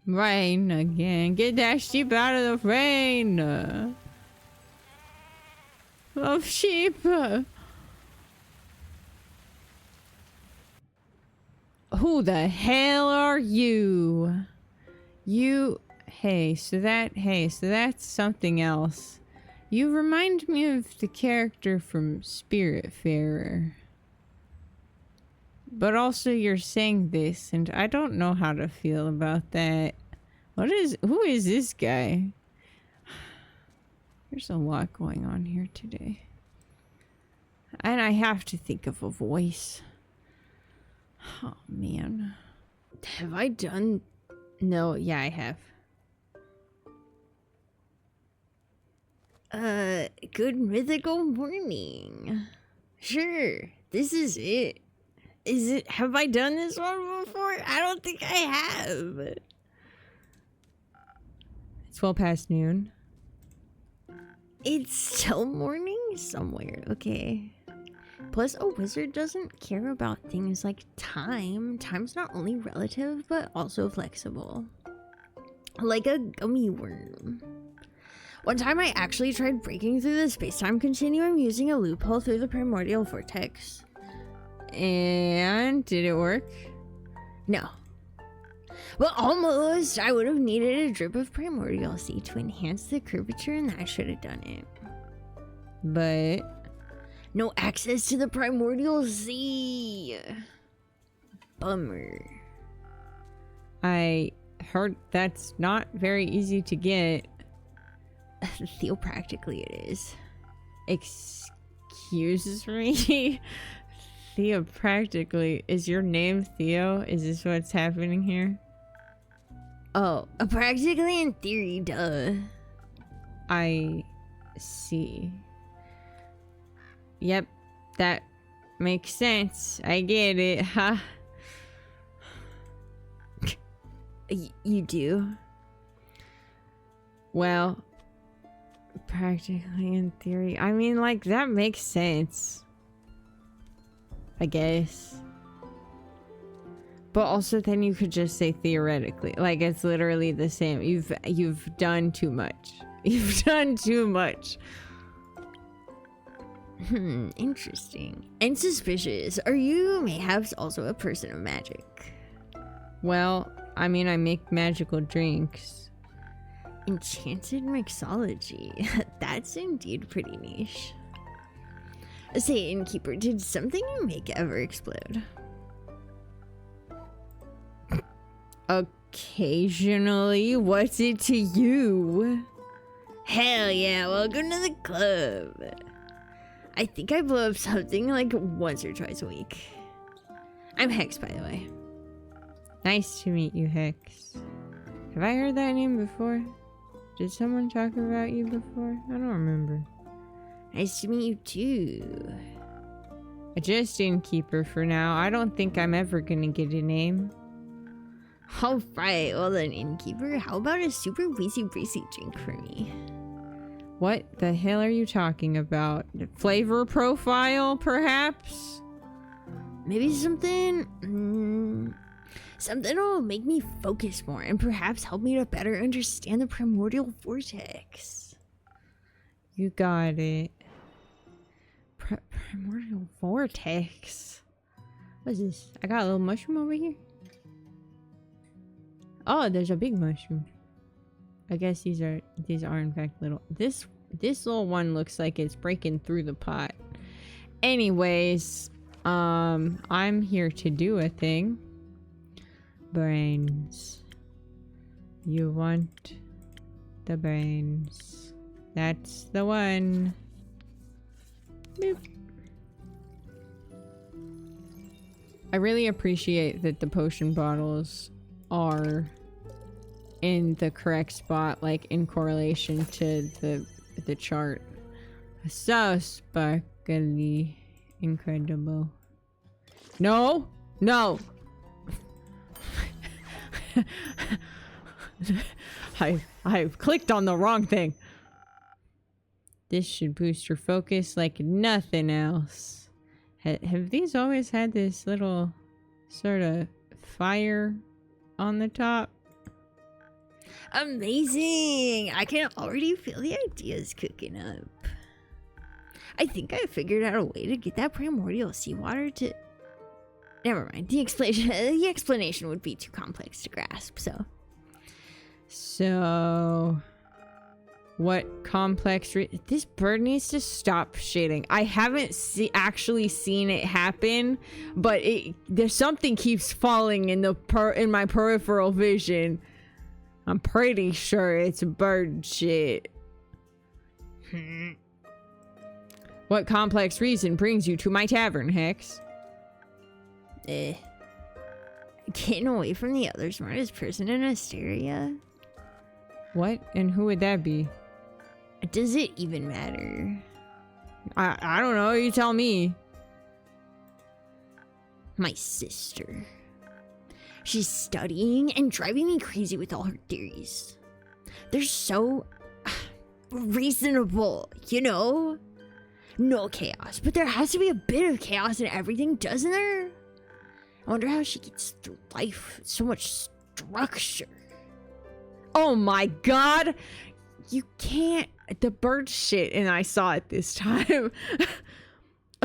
Rain again. Get that sheep out of the rain. Love sheep. Who the hell are you? Hey, so that's something else. You remind me of the character from Spiritfarer. But also you're saying this, and I don't know how to feel about that. Who is this guy? There's a lot going on here today. And I have to think of a voice. Oh, man. Have I done... No, yeah, I have. Good mythical morning. Sure, this is it. Have I done this one before? I don't think I have. It's well past noon. It's still morning somewhere, okay. Plus, a wizard doesn't care about things like time. Time's not only relative, but also flexible. Like a gummy worm. One time I actually tried breaking through the space-time continuum using a loophole through the primordial vortex. And did it work? No. Well, almost. I would have needed a drip of primordial sea to enhance the curvature, and that should have done it. But no access to the primordial sea. Bummer. I heard that's not very easy to get. Theopractically it is. Excuse me? Theopractically. Is your name Theo? Is this what's happening here? Oh, practically in theory, duh. I see. Yep, that makes sense. I get it, huh? You do? Well, practically in theory. I mean, like, that makes sense. I guess. But also then you could just say theoretically. Like, it's literally the same. You've done too much. You've done too much. Interesting. And suspicious. Are you mayhaps also a person of magic? Well, I mean, I make magical drinks. Enchanted mixology. That's indeed pretty niche. Say, innkeeper, did something you make ever explode? Occasionally. What's it to you? Hell yeah, welcome to the club. I think I blow up something like once or twice a week. I'm Hex, by the way. Nice to meet you, Hex. Have I heard that name before? Did someone talk about you before? I don't remember. Nice to meet you too. Just innkeeper for now. I don't think I'm ever gonna get a name. Alright, well then, innkeeper, how about a super wheezy breezy drink for me? What the hell are you talking about? Flavor profile, perhaps? Maybe something... something will make me focus more and perhaps help me to better understand the primordial vortex. You got it. Primordial vortex? What is this? I got a little mushroom over here? Oh, there's a big mushroom. I guess these are in fact little. This little one looks like it's breaking through the pot. Anyways, I'm here to do a thing. Brains. You want the brains. That's the one. Boop. I really appreciate that the potion bottles are in the correct spot, like in correlation to the chart. So sparkly. Incredible. No! No! I've clicked on the wrong thing. This should boost your focus like nothing else. Have these always had this little sort of fire on the top? Amazing! I can already feel the ideas cooking up. I think I figured out a way to get that primordial seawater to... Never mind. The explanation would be too complex to grasp, so... So... What complex... This bird needs to stop shitting. I haven't actually seen it happen, but there's something keeps falling in in my peripheral vision. I'm pretty sure it's bird shit. What complex reason brings you to my tavern, Hex? Getting away from the other smartest person in Asteria. What? And who would that be? Does it even matter? I don't know. You tell me. My sister. She's studying and driving me crazy with all her theories. They're so reasonable, you know? No chaos, but there has to be a bit of chaos in everything, doesn't there? I wonder how she gets through life with so much structure. Oh my god! You can't... The bird shit, and I saw it this time.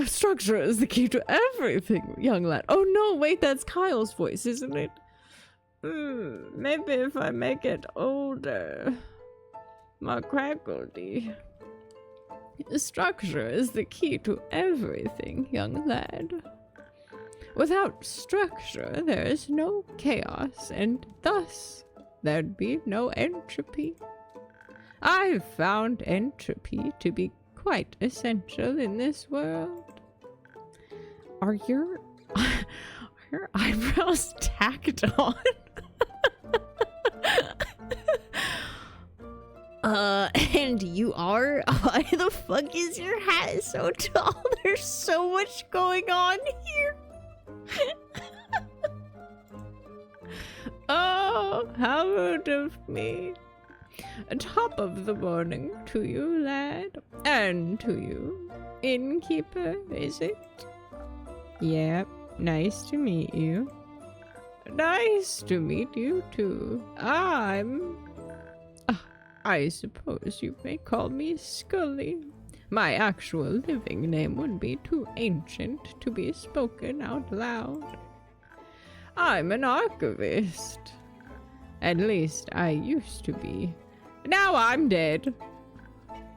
Structure is the key to everything, young lad. Oh no, wait, that's Kyle's voice, isn't it? Maybe if I make it older. More crackledy. Structure is the key to everything, young lad. Without structure, there is no chaos, and thus there'd be no entropy. I've found entropy to be quite essential in this world. Are your eyebrows tacked on? And you are? Why the fuck is your hat so tall? There's so much going on here. Oh, how rude of me. Top of the morning to you, lad. And to you. Innkeeper, is it? Yep, nice to meet you. Nice to meet you, too. I suppose you may call me Scully. My actual living name would be too ancient to be spoken out loud. I'm an archivist. At least I used to be. Now I'm dead.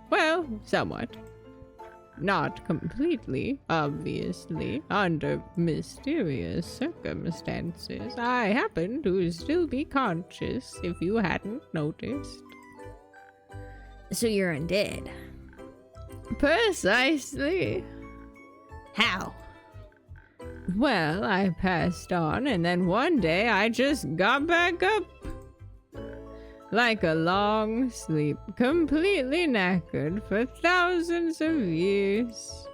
Well, somewhat. Not completely, obviously. Under mysterious circumstances, I happen to still be conscious, if you hadn't noticed. So you're undead? Precisely. How? Well, I passed on, and then one day I just got back up. Like a long sleep, completely knackered for thousands of years.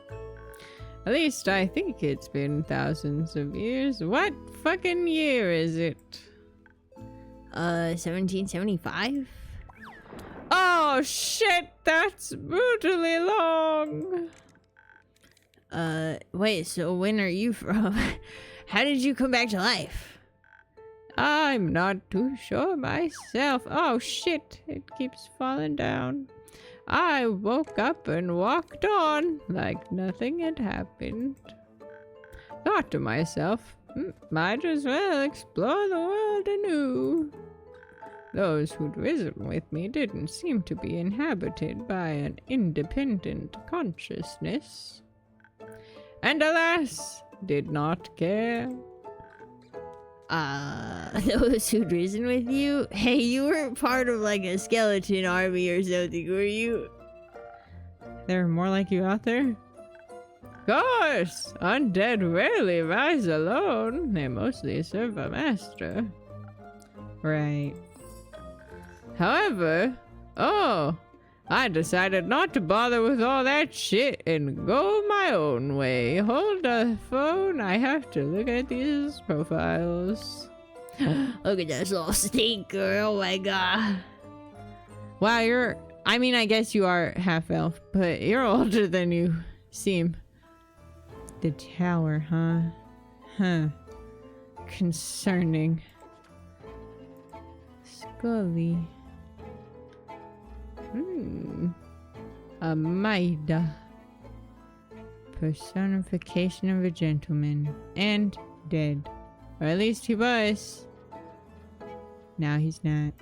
At least I think it's been thousands of years. What fucking year is it? 1775? Oh shit, that's brutally long. Wait, so when are you from? How did you come back to life? I'm not too sure myself. Oh shit, it keeps falling down. I woke up and walked on like nothing had happened. Thought to myself, might as well explore the world anew. Those who'd risen with me didn't seem to be inhabited by an independent consciousness. And alas, did not care. Those who'd risen with you? Hey, you weren't part of like a skeleton army or something, were you? There are more like you out there? Of course! Undead rarely rise alone. They mostly serve a master. Right. However, I decided not to bother with all that shit and go my own way. Hold the phone, I have to look at these profiles. Look at this little stinker, oh my god. Wow, I guess you are half elf, but you're older than you seem. The tower, huh? Huh. Concerning. Scully. A Maida. Personification of a gentleman. And dead. Or at least he was. Now he's not.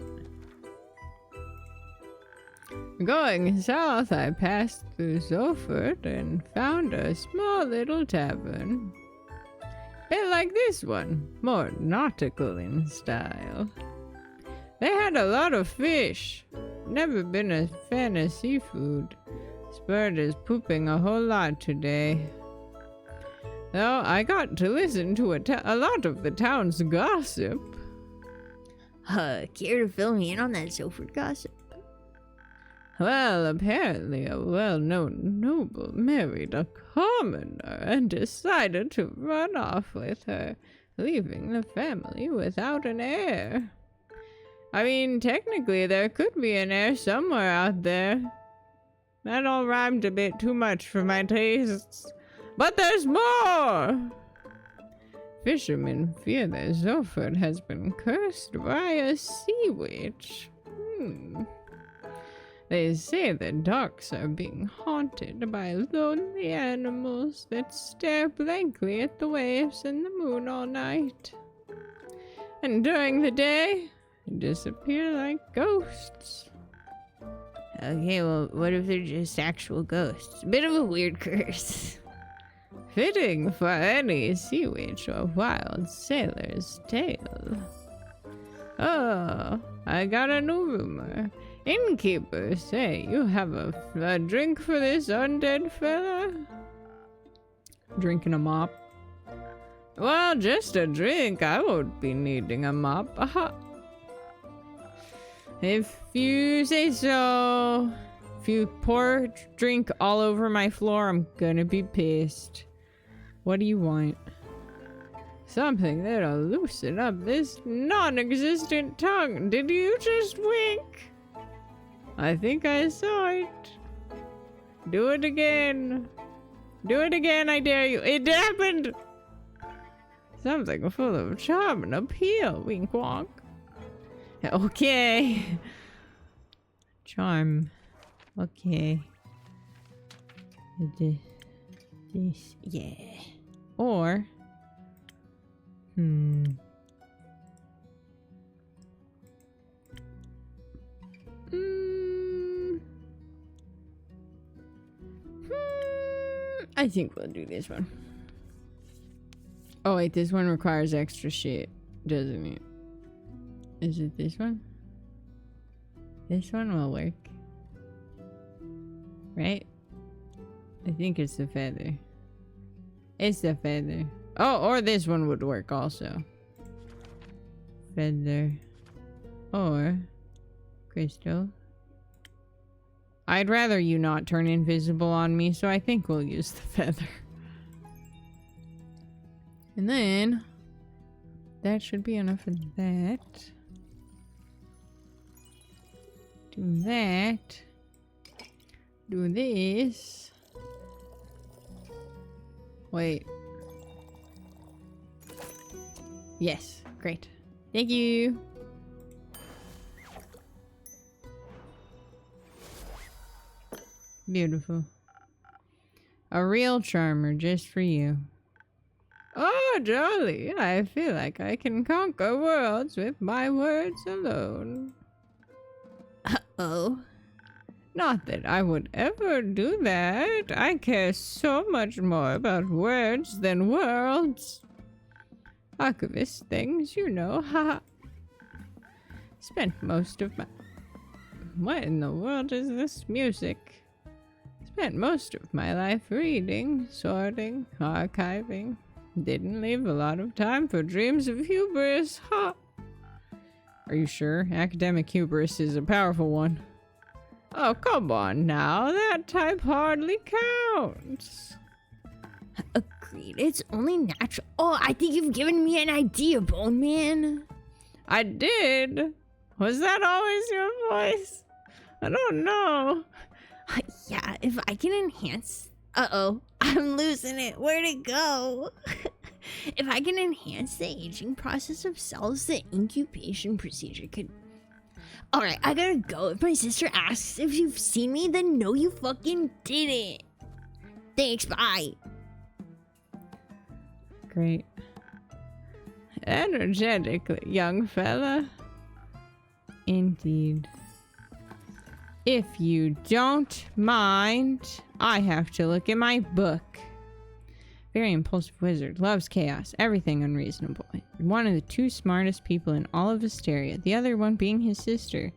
Going south, I passed through Zofert and found a small little tavern. Bit like this one, more nautical in style. They had a lot of fish. Never been a fan of seafood. This bird is pooping a whole lot today. Though I got to listen to a lot of the town's gossip. Care to fill me in on that Zoford gossip? Well, apparently a well-known noble married a commoner and decided to run off with her, leaving the family without an heir. I mean, technically there could be an heir somewhere out there. That all rhymed a bit too much for my tastes. But there's more! Fishermen fear that Zoford has been cursed by a sea witch. They say the docks are being haunted by lonely animals that stare blankly at the waves and the moon all night. And during the day, disappear like ghosts. Okay, well, what if they're just actual ghosts? Bit of a weird curse. Fitting for any sea witch or wild sailor's tale. Oh, I got a new rumor. Innkeepers say you have a drink for this undead fella? Drinking a mop? Well, just a drink. I won't be needing a mop. Aha. If you say so. If you pour drink all over my floor, I'm gonna be pissed. What do you want? Something that'll loosen up this non-existent tongue. Did you just wink? I think I saw it. Do it again. Do it again, I dare you. It happened! Something full of charm and appeal, wink wonk. Okay. Charm. Okay. This, yeah. Or... I think we'll do this one. Oh wait, this one requires extra shit, doesn't it? Is it this one? This one will work. Right? I think it's the feather. It's the feather. Oh, or this one would work also. Feather. Or crystal. I'd rather you not turn invisible on me, so I think we'll use the feather. And then that should be enough of that. Do that. Do this. Wait. Yes, great. Thank you. Beautiful. A real charmer just for you. Oh, jolly. I feel like I can conquer worlds with my words alone. Uh-oh. Not that I would ever do that. I care so much more about words than worlds. Archivist things, you know, haha. Spent most of my... What in the world is this music? Spent most of my life reading, sorting, archiving. Didn't leave a lot of time for dreams of hubris, ha! Are you sure? Academic hubris is a powerful one. Oh, come on now, that type hardly counts. Agreed, it's only natural. Oh, I think you've given me an idea, Bone Man. I did? Was that always your voice? I don't know. Yeah, if I can enhance... Uh-oh, I'm losing it. Where'd it go? If I can enhance the aging process of cells, the incubation procedure could Alright, I gotta go. If my sister asks if you've seen me, then no, you fucking didn't. Thanks, bye. Great. Energetic young fella. Indeed. If you don't mind, I have to look at my book. Very impulsive wizard. Loves chaos. Everything unreasonable. One of the two smartest people in all of Asteria. The other one being his sister.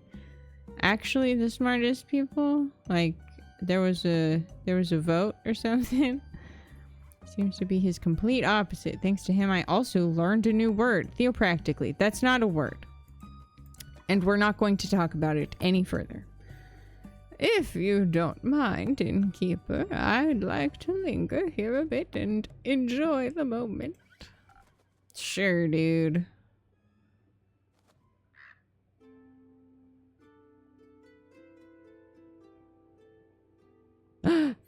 Actually, the smartest people? Like, there was a vote or something? Seems to be his complete opposite. Thanks to him, I also learned a new word. Theopractically. That's not a word. And we're not going to talk about it any further. If you don't mind, innkeeper, I'd like to linger here a bit and enjoy the moment. Sure, dude.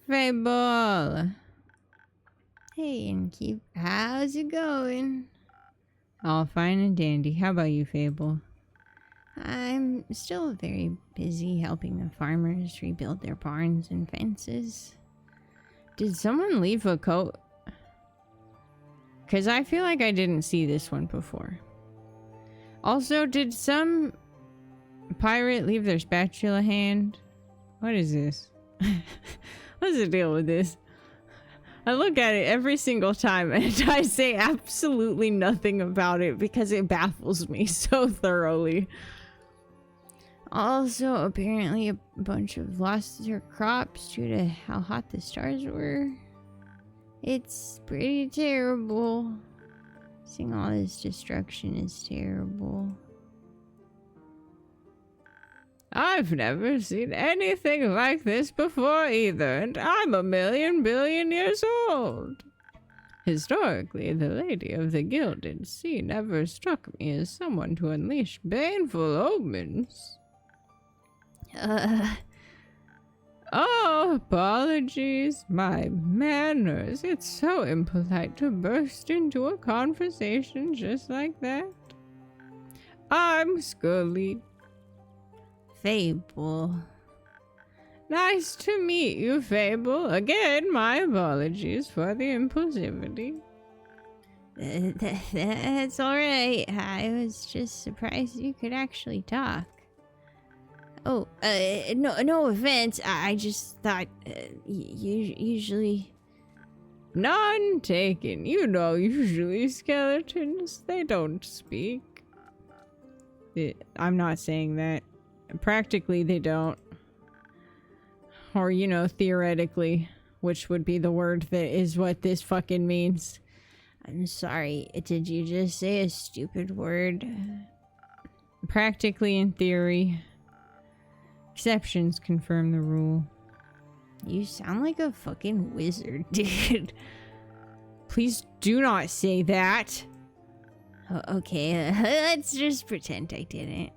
Fable! Hey, innkeeper, how's it going? All fine and dandy. How about you, Fable? I'm still very busy helping the farmers rebuild their barns and fences. Did someone leave a coat? Because I feel like I didn't see this one before. Also, did some pirate leave their spatula hand? What is this? What's the deal with this? I look at it every single time and I say absolutely nothing about it because it baffles me so thoroughly. Also, apparently a bunch of lost their crops due to how hot the stars were. It's pretty terrible. Seeing all this destruction is terrible. I've never seen anything like this before either, and I'm a million billion years old. Historically, the Lady of the Gilded Sea never struck me as someone to unleash baneful omens. Oh, apologies. My manners. It's so impolite to burst into a conversation just like that. I'm Scully. Fable. Nice to meet you, Fable. Again, my apologies for the impulsivity. That's alright. I was just surprised you could actually talk. Oh, no offense. I just thought, usually... None taken. You know, usually skeletons, they don't speak. I'm not saying that. Practically, they don't. Or, you know, theoretically, which would be the word that is what this fucking means. I'm sorry, did you just say a stupid word? Practically, in theory. Exceptions confirm the rule. You sound like a fucking wizard, dude. Please do not say that. Okay, let's just pretend I didn't.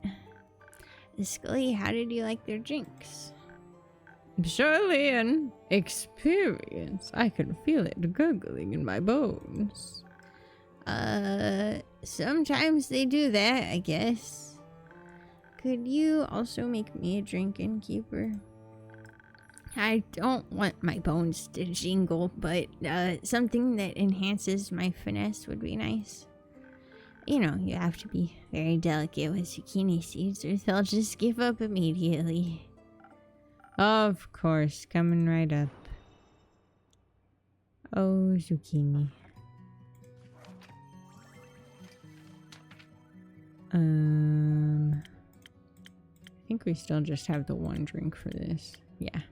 Scully, how did you like their drinks? Surely an experience. I can feel it gurgling in my bones. Sometimes they do that, I guess. Could you also make me a drink, innkeeper? I don't want my bones to jingle, but something that enhances my finesse would be nice. You know, you have to be very delicate with zucchini seeds or they'll just give up immediately. Of course, coming right up. Oh, zucchini. I think we still just have the one drink for this. Yeah.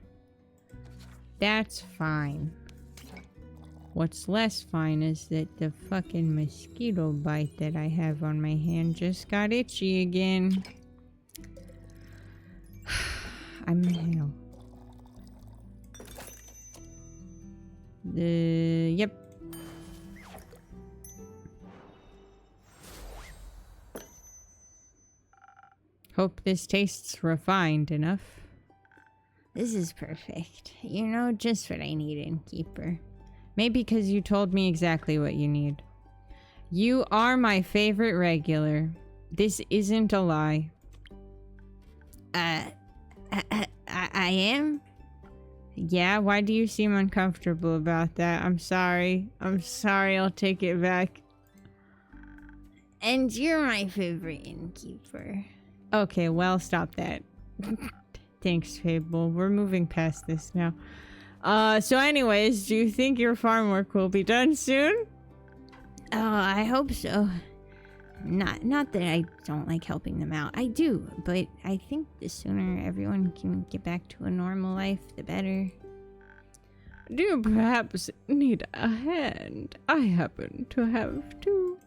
That's fine. What's less fine is that the fucking mosquito bite that I have on my hand just got itchy again. I'm in hell. Yep. Hope this tastes refined enough. This is perfect. You know, just what I need, innkeeper. Maybe because you told me exactly what you need. You are my favorite regular. This isn't a lie. I am? Yeah, why do you seem uncomfortable about that? I'm sorry. I'll take it back. And you're my favorite innkeeper. Okay, well, stop that. Thanks, Fable. We're moving past this now. So anyways, do you think your farm work will be done soon? Oh, I hope so. Not that I don't like helping them out. I do, but I think the sooner everyone can get back to a normal life, the better. Do you perhaps need a hand? I happen to have two.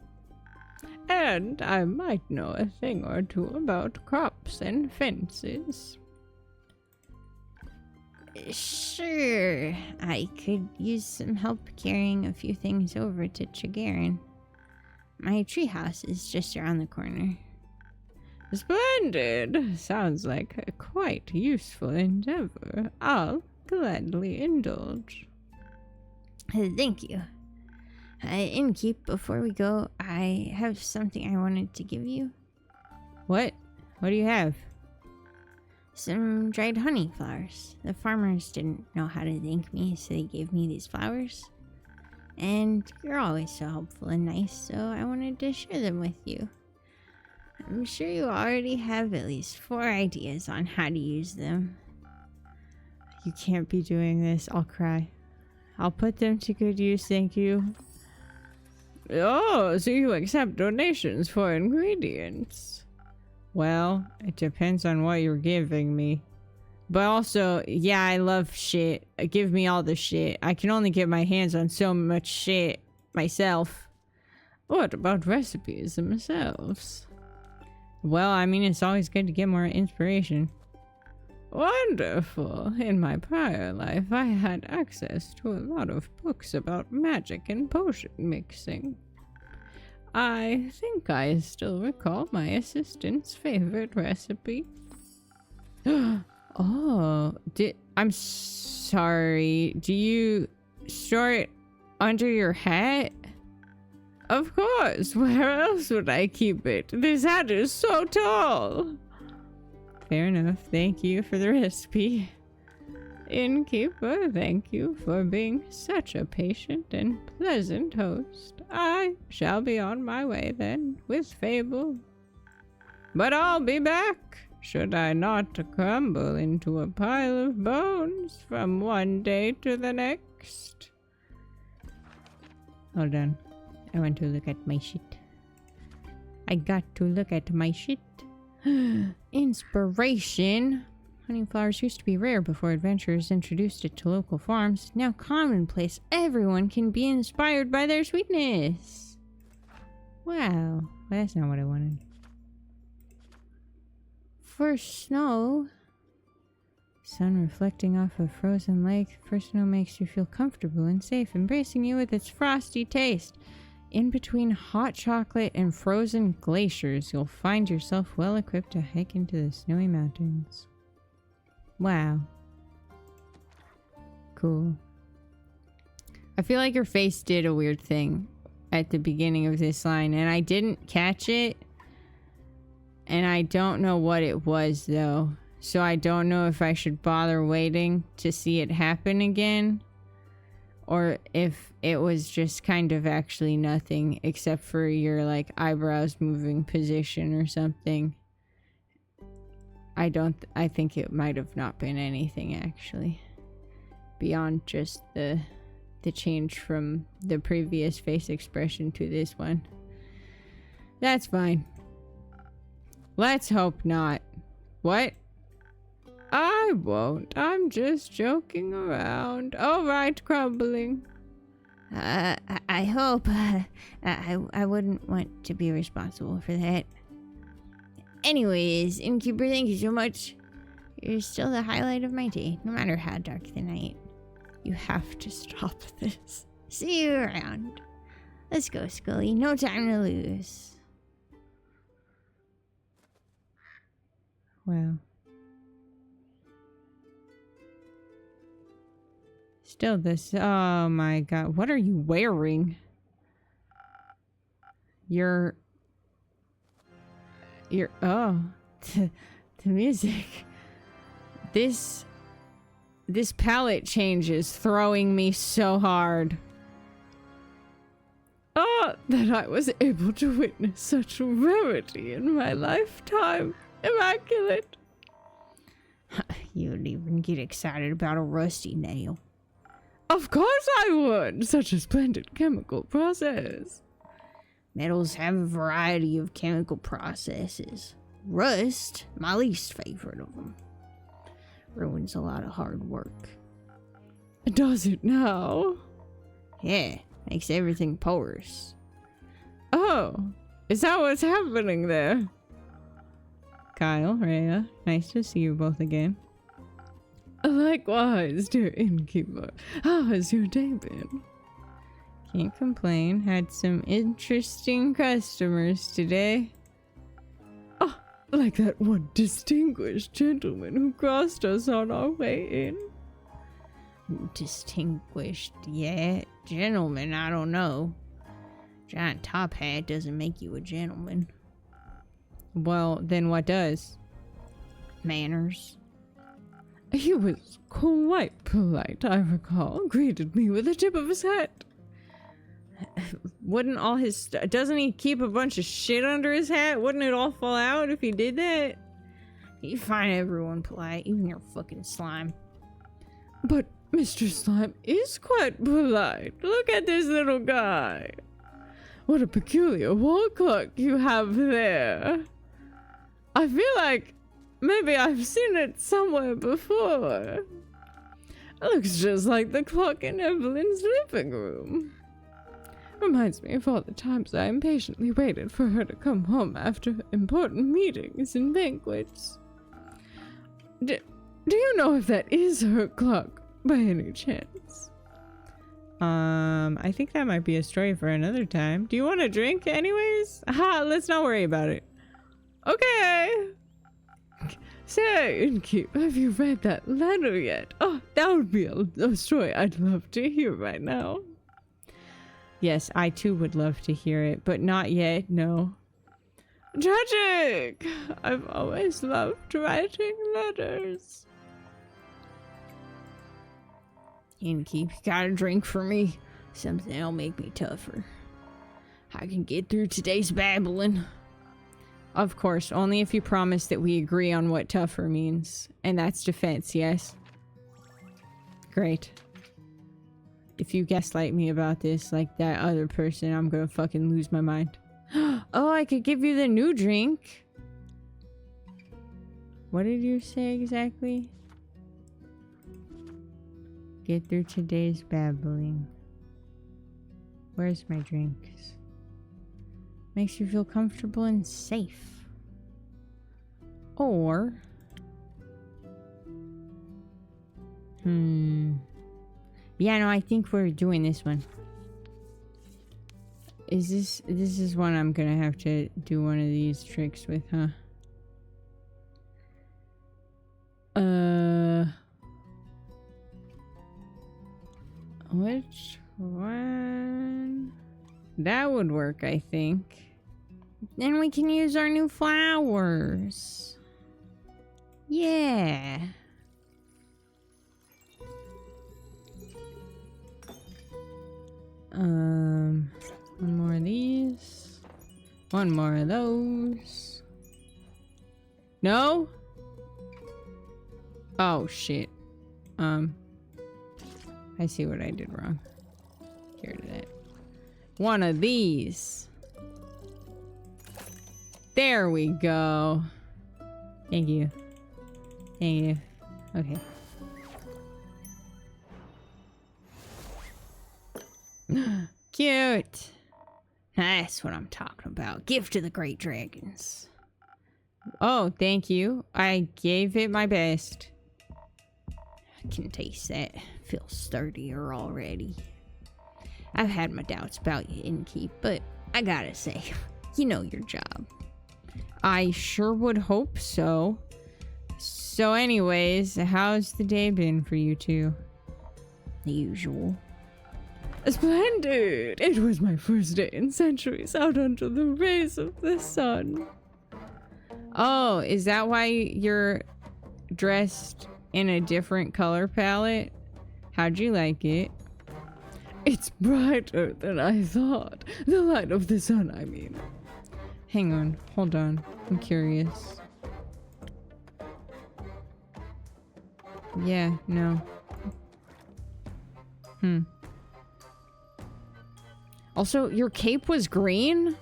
And I might know a thing or two about crops and fences. Sure, I could use some help carrying a few things over to Chagarin. My treehouse is just around the corner. Splendid! Sounds like a quite useful endeavor. I'll gladly indulge. Thank you. Innkeep, before we go, I have something I wanted to give you. What? What do you have? Some dried honey flowers. The farmers didn't know how to thank me, so they gave me these flowers. And you're always so helpful and nice, so I wanted to share them with you. I'm sure you already have at least 4 ideas on how to use them. You can't be doing this. I'll cry. I'll put them to good use, thank you. Oh, so you accept donations for ingredients? Well, it depends on what you're giving me. But also, yeah, I love shit. Give me all the shit. I can only get my hands on so much shit myself. What about recipes themselves? Well, I mean, it's always good to get more inspiration. Wonderful. In my prior life, I had access to a lot of books about magic and potion mixing. I think I still recall my assistant's favorite recipe. Oh, I'm sorry. Do you store it under your hat? Of course. Where else would I keep it? This hat is so tall. Fair enough. Thank you for the recipe. Innkeeper, thank you for being such a patient and pleasant host. I shall be on my way then, with Fable. But I'll be back, should I not crumble into a pile of bones from one day to the next. Hold on. I want to look at my shit. I got to look at my shit. Inspiration. Honeyflowers used to be rare before adventurers introduced it to local farms. Now commonplace. Everyone can be inspired by their sweetness. Wow. Well, that's not what I wanted. For snow. Sun reflecting off a frozen lake. First snow makes you feel comfortable and safe, embracing you with its frosty taste. In between hot chocolate and frozen glaciers, you'll find yourself well equipped to hike into the snowy mountains. Wow. Cool. I feel like your face did a weird thing at the beginning of this line, and I didn't catch it. And I don't know what it was, though. So I don't know if I should bother waiting to see it happen again. Or if it was just kind of actually nothing, except for your, like, eyebrows moving position or something. I think it might have not been anything, actually. Beyond just the change from the previous face expression to this one. That's fine. Let's hope not. What? I won't. I'm just joking around. All right, Crumbling. I hope. I wouldn't want to be responsible for that. Anyways, Innkeeper, thank you so much. You're still the highlight of my day, no matter how dark the night. You have to stop this. See you around. Let's go, Scully. No time to lose. Wow. Still this. Oh my god. What are you wearing? You're. Oh. The music. This palette change is throwing me so hard. Oh, that I was able to witness such rarity in my lifetime. Immaculate. You'd even get excited about a rusty nail. Of course I would. Such a splendid chemical process. Metals have a variety of chemical processes. Rust, my least favorite of them. Ruins a lot of hard work. Does it now? Yeah, makes everything porous. Oh, is that what's happening there? Kyle, Rhea, nice to see you both again. Likewise, dear innkeeper. How has your day been? Can't complain. Had some interesting customers today. Oh, like that one distinguished gentleman who crossed us on our way in. Distinguished, yeah. Gentleman, I don't know. Giant top hat doesn't make you a gentleman. Well, then what does? Manners. He was quite polite, I recall. Greeted me with a tip of his hat. Wouldn't all his... doesn't he keep a bunch of shit under his hat? Wouldn't it all fall out if he did that? You find everyone polite, even your fucking slime. But Mr. Slime is quite polite. Look at this little guy. What a peculiar wall clock you have there. I feel like maybe I've seen it somewhere before. It looks just like the clock in Evelyn's living room. Reminds me of all the times I impatiently waited for her to come home after important meetings and banquets. Do you know if that is her clock, by any chance? I think that might be a story for another time. Do you want a drink anyways? Ha, let's not worry about it. Okay. Say, Innkeep, have you read that letter yet? Oh, that would be a story I'd love to hear right now. Yes, I too would love to hear it, but not yet, no. Tragic! I've always loved writing letters. Innkeep, you got a drink for me? Something that'll make me tougher. I can get through today's babbling. Of course, only if you promise that we agree on what tougher means. And that's defense, yes? Great. If you gaslight me about this like that other person, I'm gonna fucking lose my mind. Oh, I could give you the new drink. What did you say exactly? Get through today's babbling. Where's my drinks? Makes you feel comfortable and safe. Or... yeah, no, I think we're doing this one. This is one I'm gonna have to do one of these tricks with, huh? Which one? That would work, I think. Then we can use our new flowers. Yeah. One more of these. One more of those. No? Oh, shit. I see what I did wrong. Get rid of that. One of these. There we go. Thank you. Thank you. Okay. Cute. That's what I'm talking about. Gift to the great dragons. Oh, thank you. I gave it my best. I can taste that. Feels sturdier already. I've had my doubts about you, Innkeep, but I gotta say, you know your job. I sure would hope so. So anyways, how's the day been for you two? The usual. Splendid! It was my first day in centuries out under the rays of the sun. Oh, is that why you're dressed in a different color palette? How'd you like it? It's brighter than I thought. The light of the sun, I mean. Hang on, hold on. I'm curious. Yeah, no. Also, your cape was green?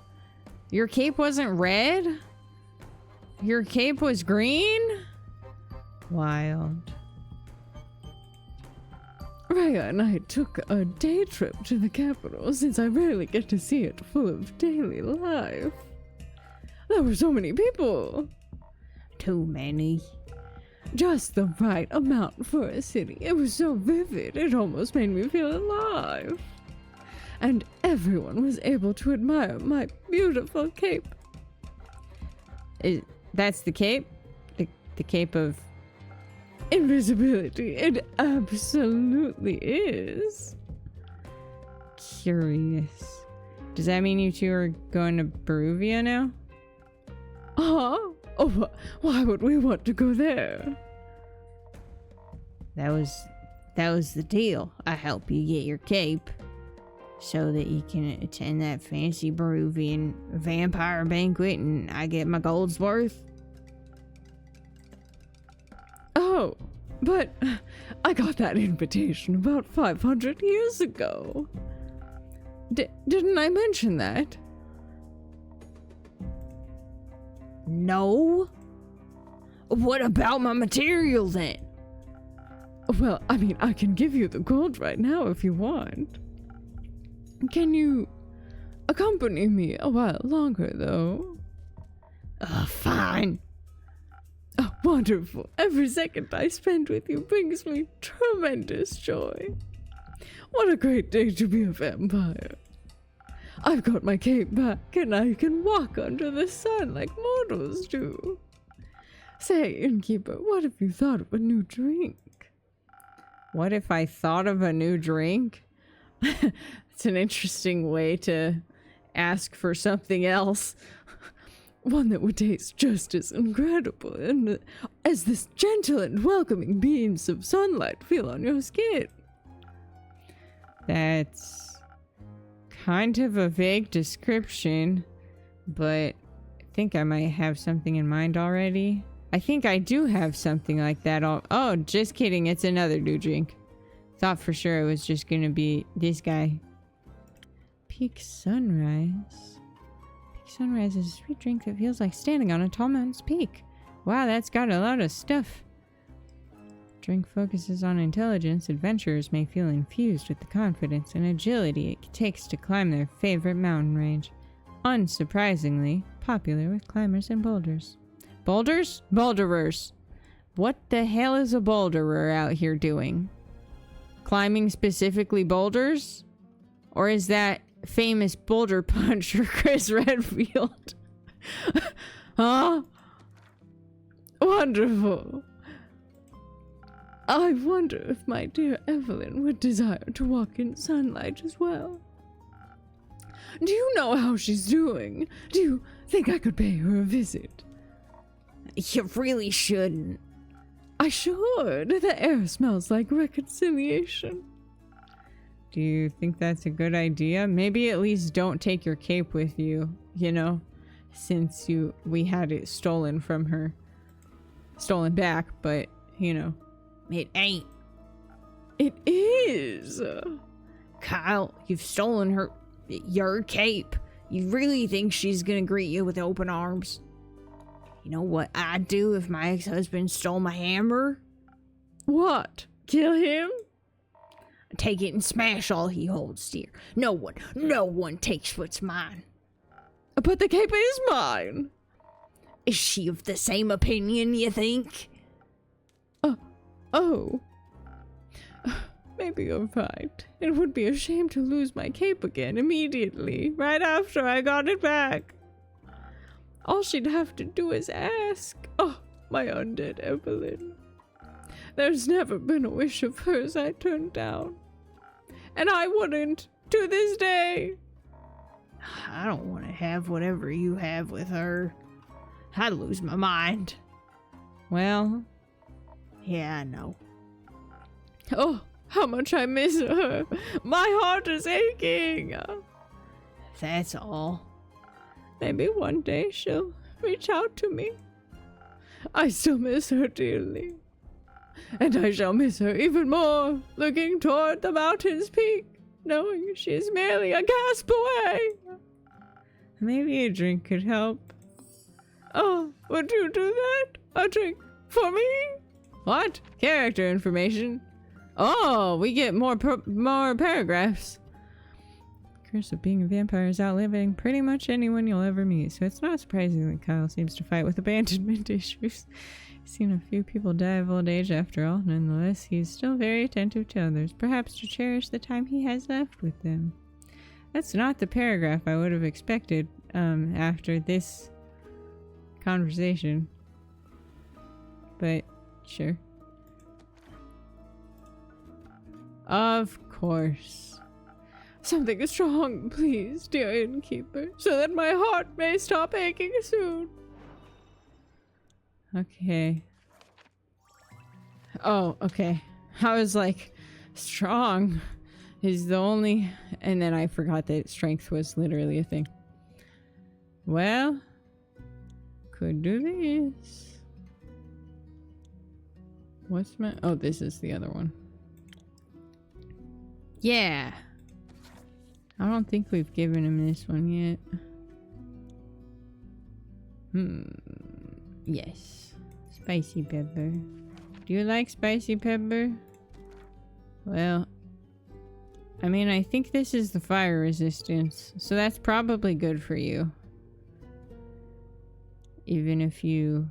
Your cape wasn't red? Your cape was green? Wild. Raya and I took a day trip to the capital since I rarely get to see it full of daily life. There were so many people. Too many. Just the right amount for a city. It was so vivid, it almost made me feel alive. And everyone was able to admire my beautiful cape. That's the cape? The cape of invisibility. It absolutely is. Curious. Does that mean you two are going to Beruvia now? Oh, why would we want to go there? That was the deal. I help you get your cape so that you can attend that fancy Peruvian vampire banquet and I get my gold's worth. Oh, but I got that invitation about 500 years ago. Didn't I mention that? No. What about my material then? Well, I mean, I can give you the gold right now if you want. Can you accompany me a while longer, though? Fine. Oh, wonderful. Every second I spend with you brings me tremendous joy. What a great day to be a vampire. I've got my cape back and I can walk under the sun like mortals do. Say, innkeeper, what if you thought of a new drink? What if I thought of a new drink? It's an interesting way to ask for something else. One that would taste just as incredible and as this gentle and welcoming beams of sunlight feel on your skin. That's kind of a vague description, but I think I might have something in mind already. I think I do have something like that. Oh, just kidding. It's another new drink. Thought for sure it was just gonna be this guy. Peak Sunrise. Peak Sunrise is a sweet drink that feels like standing on a tall mountain's peak. Wow, that's got a lot of stuff. Drink focuses on intelligence. Adventurers may feel infused with the confidence and agility it takes to climb their favorite mountain range. Unsurprisingly, popular with climbers and boulders. Boulders? Boulderers. What the hell is a boulderer out here doing? Climbing specifically boulders? Or is that famous boulder puncher Chris Redfield? Huh? Wonderful. I wonder if my dear Evelyn would desire to walk in sunlight as well. Do you know how she's doing? Do you think I could pay her a visit? You really shouldn't. I should. The air smells like reconciliation. Do you think that's a good idea? Maybe at least don't take your cape with you, you know, since we had it stolen from her. Stolen back, but, you know. It ain't. It is. Kyle, you've stolen your cape. You really think she's gonna greet you with open arms? You know what I'd do if my ex-husband stole my hammer? What? Kill him? Take it and smash all he holds dear. No one takes what's mine. But the cape is mine. Is she of the same opinion, you think? Oh. Maybe you're right. It would be a shame to lose my cape again immediately, right after I got it back. All she'd have to do is ask. Oh, my undead Evelyn. There's never been a wish of hers I turned down. And I wouldn't, to this day. I don't want to have whatever you have with her. I'd lose my mind. Well, yeah, I know. Oh, how much I miss her. My heart is aching. That's all. Maybe one day she'll reach out to me. I still miss her dearly. And I shall miss her even more, looking toward the mountain's peak, knowing she is merely a gasp away. Maybe a drink could help. Oh, would you do that? A drink for me? What? Character information? Oh, we get more paragraphs. Curse of being a vampire is outliving pretty much anyone you'll ever meet, so it's not surprising that Kyle seems to fight with abandonment issues. He's seen a few people die of old age after all. Nonetheless, he's still very attentive to others, perhaps to cherish the time he has left with them. That's not the paragraph I would have expected after this conversation. But, sure. Of course. Something strong, please, dear innkeeper, so that my heart may stop aching soon. Okay. Oh, okay. I was like, strong is the only... And then I forgot that strength was literally a thing. Well, could do this. What's my... Oh, this is the other one. Yeah. I don't think we've given him this one yet. Yes. Spicy pepper. Do you like spicy pepper? Well, I mean, I think this is the fire resistance, so that's probably good for you. Even if you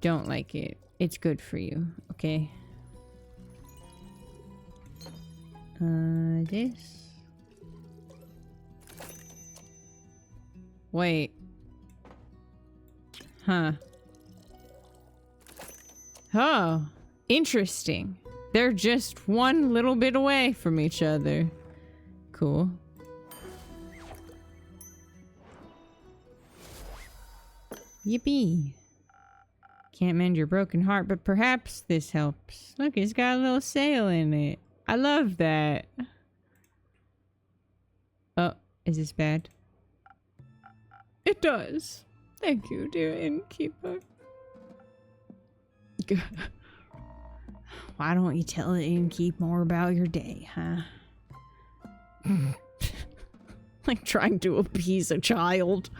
don't like it, it's good for you, okay? This. Wait. Huh. Oh, interesting. They're just one little bit away from each other. Cool. Yippee. Can't mend your broken heart, but perhaps this helps. Look, it's got a little sail in it. I love that. Oh, is this bad? It does. Thank you, dear innkeeper. Why don't you tell the innkeep more about your day, huh? Like trying to appease a child.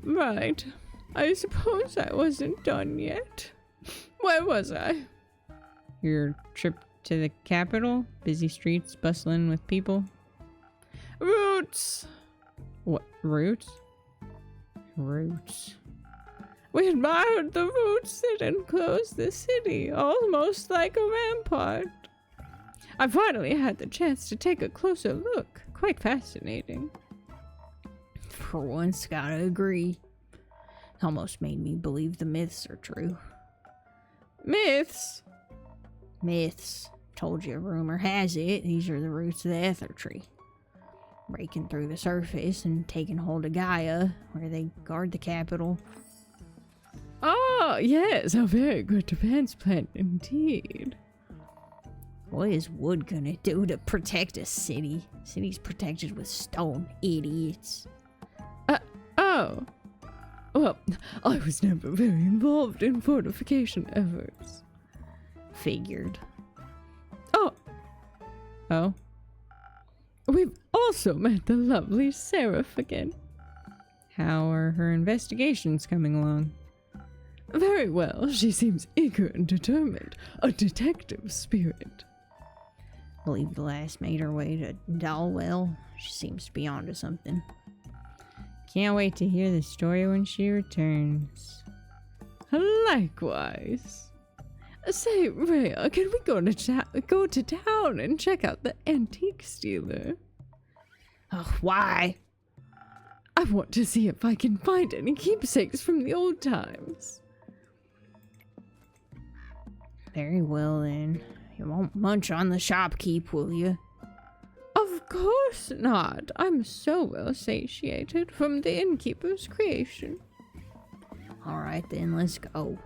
Right. I suppose I wasn't done yet. Where was I? Your trip to the capital? Busy streets, bustling with people. Roots! What? Roots? Roots. We admired the roots that enclose the city, almost like a rampart. I finally had the chance to take a closer look. Quite fascinating. For once, gotta agree. Almost made me believe the myths are true. Myths? Myths. Told you, rumor has it, these are the roots of the ether tree. Breaking through the surface and taking hold of Gaia, where they guard the capital. Oh, yes, a very good defense plan indeed. What is wood gonna do to protect a city? City's protected with stone, idiots. Oh. Well, I was never very involved in fortification efforts. Figured. Oh. We've also met the lovely Seraph again. How are her investigations coming along? Very well. She seems eager and determined. A detective spirit. Believe the last made her way to Dalwell. She seems to be onto something. Can't wait to hear the story when she returns. Likewise. Say, Rhea, can we go to town and check out the antique stealer? Oh, why? I want to see if I can find any keepsakes from the old times. Very well then. You won't munch on the shopkeep, will you? Of course not. I'm so well satiated from the innkeeper's creation. Alright then, let's go.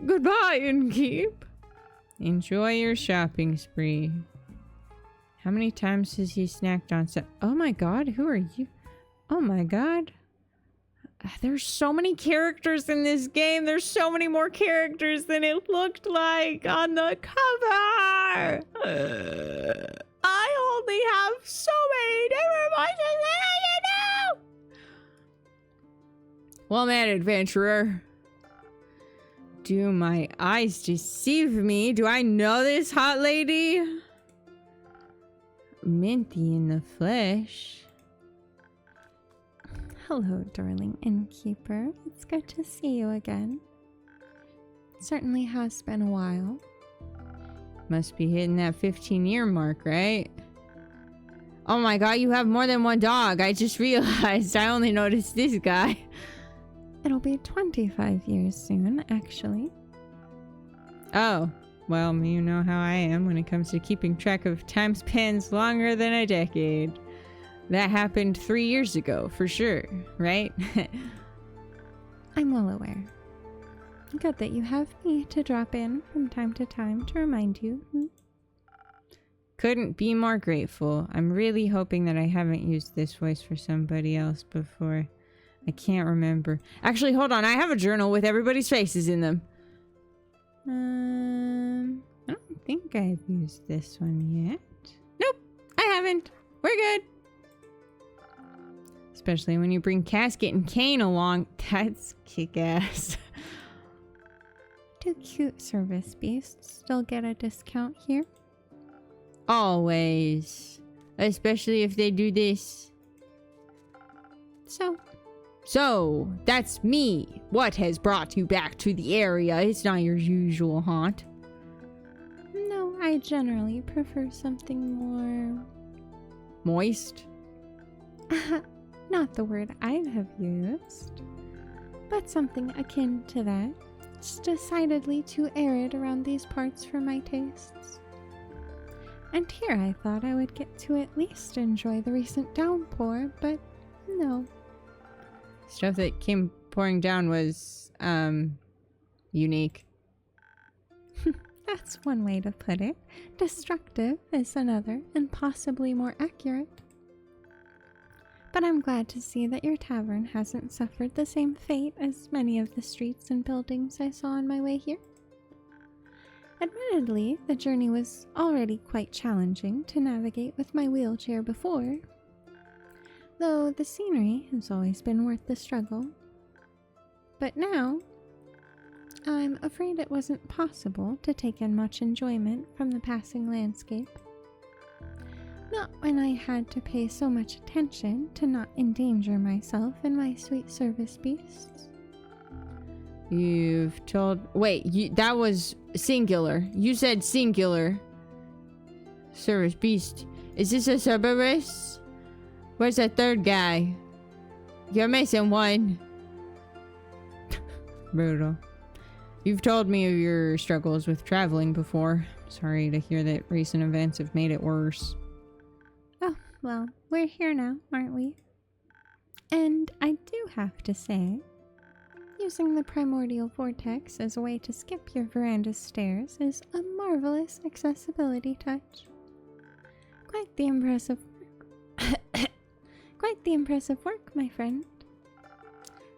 Goodbye, innkeep. Enjoy your shopping spree. How many times has he snacked on stuff? Oh my god, who are you? Oh my god. There's so many characters in this game. There's so many more characters than it looked like on the cover. I only have so many different voices that I can do. Well met, adventurer. Do my eyes deceive me? Do I know this hot lady? Minty in the flesh. Hello, darling innkeeper. It's good to see you again. It certainly has been a while. Must be hitting that 15-year mark, right? Oh my god, you have more than one dog. I just realized. I only noticed this guy. It'll be 25 years soon, actually. Oh, well, you know how I am when it comes to keeping track of time spans longer than a decade. That happened 3 years ago, for sure, right? I'm well aware. Good that you have me to drop in from time to time to remind you. Couldn't be more grateful. I'm really hoping that I haven't used this voice for somebody else before. I can't remember. Actually, hold on. I have a journal with everybody's faces in them. I don't think I've used this one yet. Nope, I haven't. We're good. Especially when you bring Casket and Kane along. That's kick-ass. Do cute service beasts still get a discount here? Always. Especially if they do this. So, that's me. What has brought you back to the area? It's not your usual haunt. No, I generally prefer something more... Moist? Not the word I'd have used, but something akin to that. It's decidedly too arid around these parts for my tastes. And here I thought I would get to at least enjoy the recent downpour, but no. Stuff that came pouring down was, unique. That's one way to put it. Destructive is another, and possibly more accurate. But I'm glad to see that your tavern hasn't suffered the same fate as many of the streets and buildings I saw on my way here. Admittedly, the journey was already quite challenging to navigate with my wheelchair before, though the scenery has always been worth the struggle. But now, I'm afraid it wasn't possible to take in much enjoyment from the passing landscape. Not when I had to pay so much attention to not endanger myself and my sweet service beasts. You've told... Wait, that was singular. You said singular. Service beast. Is this a Cerberus? Where's that third guy? You're missing one. Brutal. You've told me of your struggles with traveling before. Sorry to hear that recent events have made it worse. Oh, well, we're here now, aren't we? And I do have to say, using the primordial vortex as a way to skip your veranda's stairs is a marvelous accessibility touch. Quite the impressive work, my friend.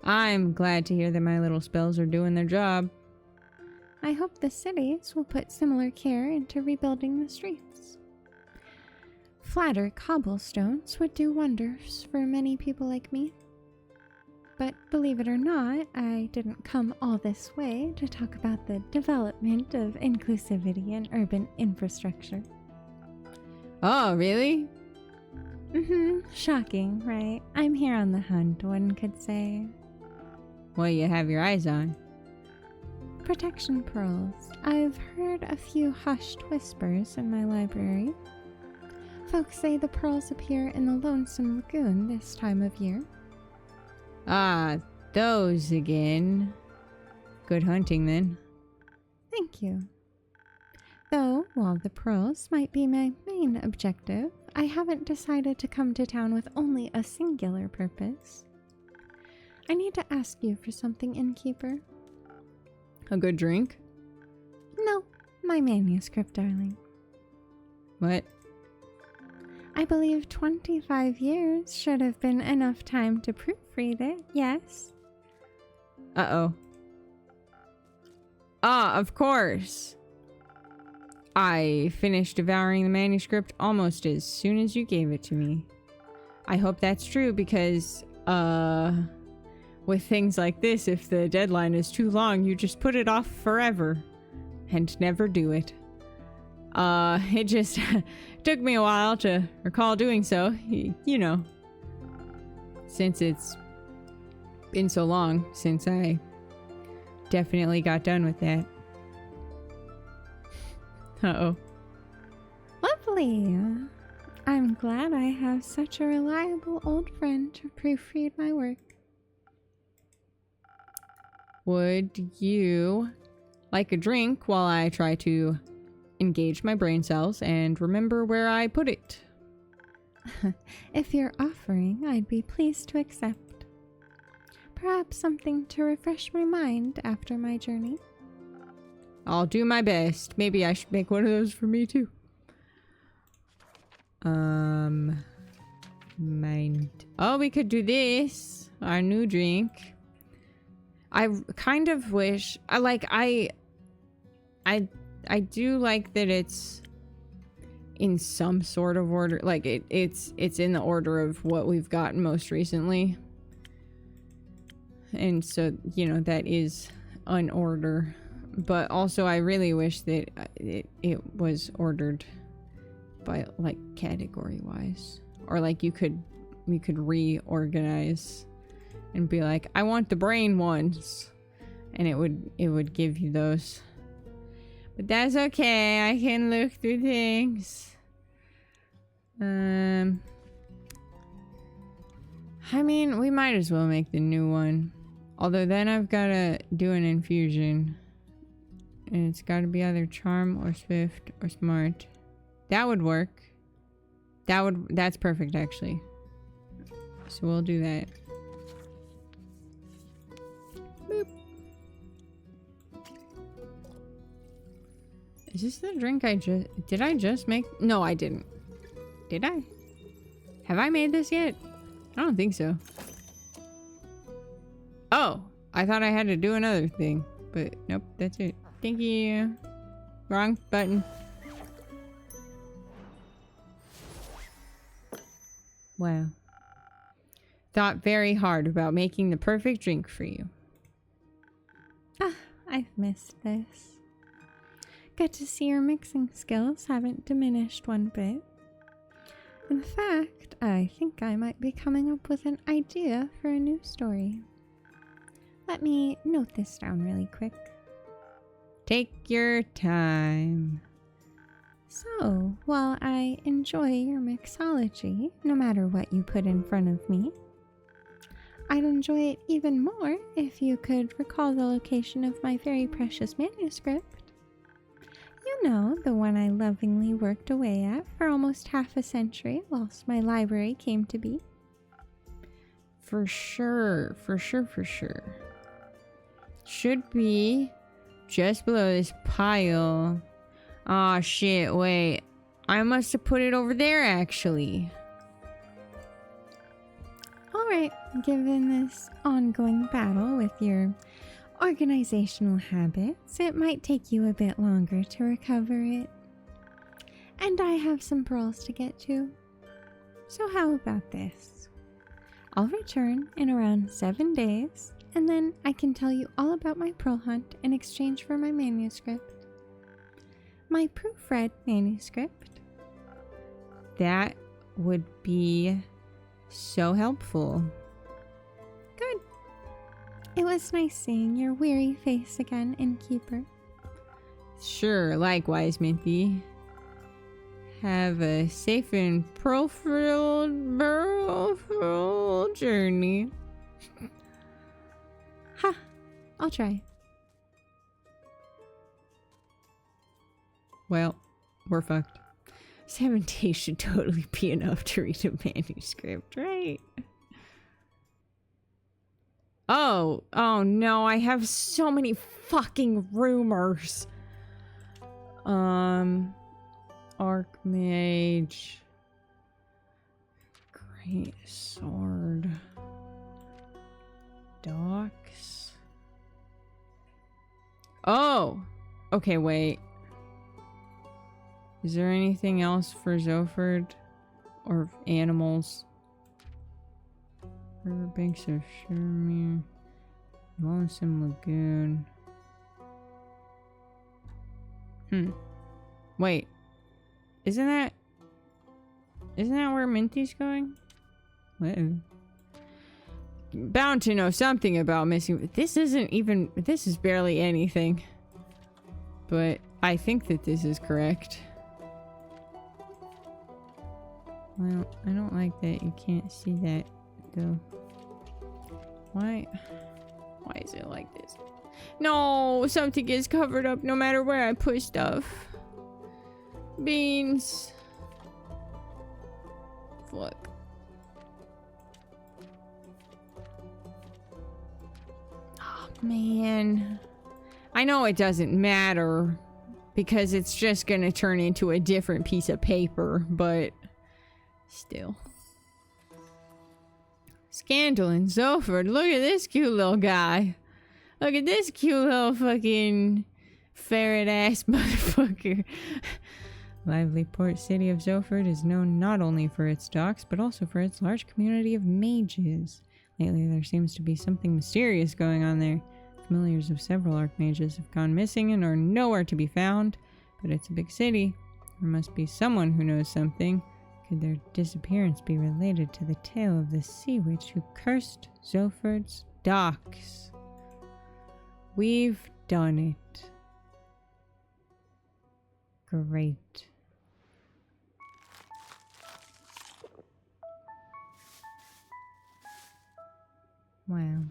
I'm glad to hear that my little spells are doing their job. I hope the cities will put similar care into rebuilding the streets. Flatter cobblestones would do wonders for many people like me. But believe it or not, I didn't come all this way to talk about the development of inclusivity in urban infrastructure. Oh, really? Shocking, right? I'm here on the hunt, one could say. What do you have your eyes on? Protection pearls. I've heard a few hushed whispers in my library. Folks say the pearls appear in the Lonesome Lagoon this time of year. Ah, those again. Good hunting, then. Thank you. Though, while the pearls might be my main objective, I haven't decided to come to town with only a singular purpose. I need to ask you for something, innkeeper. A good drink? No, my manuscript, darling. What? I believe 25 years should have been enough time to proofread it, yes? Uh-oh. Ah, of course. I finished devouring the manuscript almost as soon as you gave it to me. I hope that's true because, with things like this, if the deadline is too long, you just put it off forever and never do it. It just took me a while to recall doing so, you know, since it's been so long since I definitely got done with that. Uh-oh. Lovely. I'm glad I have such a reliable old friend to proofread my work. Would you like a drink while I try to engage my brain cells and remember where I put it? If you're offering, I'd be pleased to accept. Perhaps something to refresh my mind after my journey. I'll do my best. Maybe I should make one of those for me too. Mind. Oh, we could do this. Our new drink. I kind of wish I do like that it's in some sort of order. Like it's in the order of what we've gotten most recently. And so, you know, that is an order. But also I really wish that it was ordered by like category wise, or like we could reorganize and be like, I want the brain ones, and it would give you those. But that's okay, I can look through things. I mean, we might as well make the new one, although then I've gotta do an infusion. And it's got to be either charm or swift or smart. That would work. That's perfect actually. So we'll do that. Boop. Is this the drink did I just make? No, I didn't. Did I? Have I made this yet? I don't think so. Oh, I thought I had to do another thing, but nope, that's it. Thank you. Wrong button. Wow. Thought very hard about making the perfect drink for you. Ah, I've missed this. Good to see your mixing skills haven't diminished one bit. In fact, I think I might be coming up with an idea for a new story. Let me note this down really quick. Take your time. So, while I enjoy your mixology, no matter what you put in front of me, I'd enjoy it even more if you could recall the location of my very precious manuscript. You know, the one I lovingly worked away at for almost half a century whilst my library came to be. For sure. Should be just below this pile. Aw, shit, wait. I must have put it over there, actually. Alright, given this ongoing battle with your organizational habits, it might take you a bit longer to recover it. And I have some pearls to get to. So how about this? I'll return in around 7 days, and then I can tell you all about my pearl hunt in exchange for my manuscript. My proofread manuscript. That would be so helpful. Good. It was nice seeing your weary face again, innkeeper. Sure, likewise, Minty. Have a safe and pearl-filled journey. Ha! I'll try. Well, we're fucked. 7 days should totally be enough to read a manuscript, right? Oh no, I have so many fucking rumors. Archmage. Great sword. Docks. Oh! Okay, wait. Is there anything else for Zoford? Or animals? Riverbanks of Shermere. Lonesome Lagoon. Wait. Isn't that where Minty's going? Whoa. Bound to know something about missing. This is barely anything. But I think that this is correct. Well, I don't like that you can't see that, though. Why is it like this? No, something gets covered up no matter where I put stuff. Beans. Fuck. Oh, man. I know it doesn't matter because it's just gonna turn into a different piece of paper, but still. Scandal in Zoford. Look at this cute little guy. Look at this cute little fucking ferret ass motherfucker. Lively port city of Zoford is known not only for its docks, but also for its large community of mages. Lately, there seems to be something mysterious going on there. Familiars of several archmages have gone missing and are nowhere to be found. But it's a big city. There must be someone who knows something. Could their disappearance be related to the tale of the sea witch who cursed Zoford's docks? We've done it. Great. Wow.